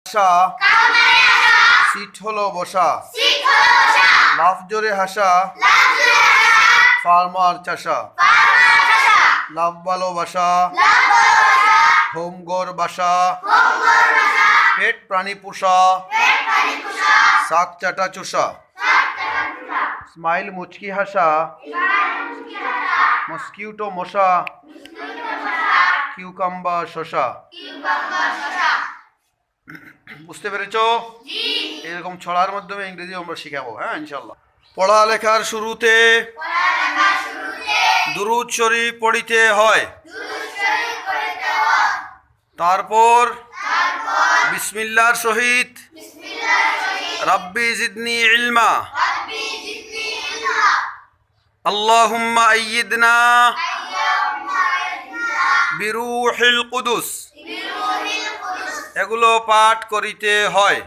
হাসা, সিট হলো বসা, লাফ জোরে হাসা, ফার্মার চাষা, লাভ ভালোবাসা, হোমগর বাসা, পেট প্রাণী পোষা, শাক চাটা চোষা, স্মাইল মুচকি হাসা, মস্কিউটো মশা, কিউকাম্বার শশা। বুঝতে পেরেছো? এরকম ছড়ার মাধ্যমে ইংরেজি আমরা শিখাবো, হ্যাঁ ইনশাল্লাহ। পড়ালেখার শুরুতে দুরূদ শরীফ পড়িতে হয়, তারপর বিসমিল্লাহর সহিত রাব্বি জিদনি ইলমা, আল্লাহুম্মা আইয়িদনা বিরূহিল কুদুস, এগুলো পাঠ করিতে হয়।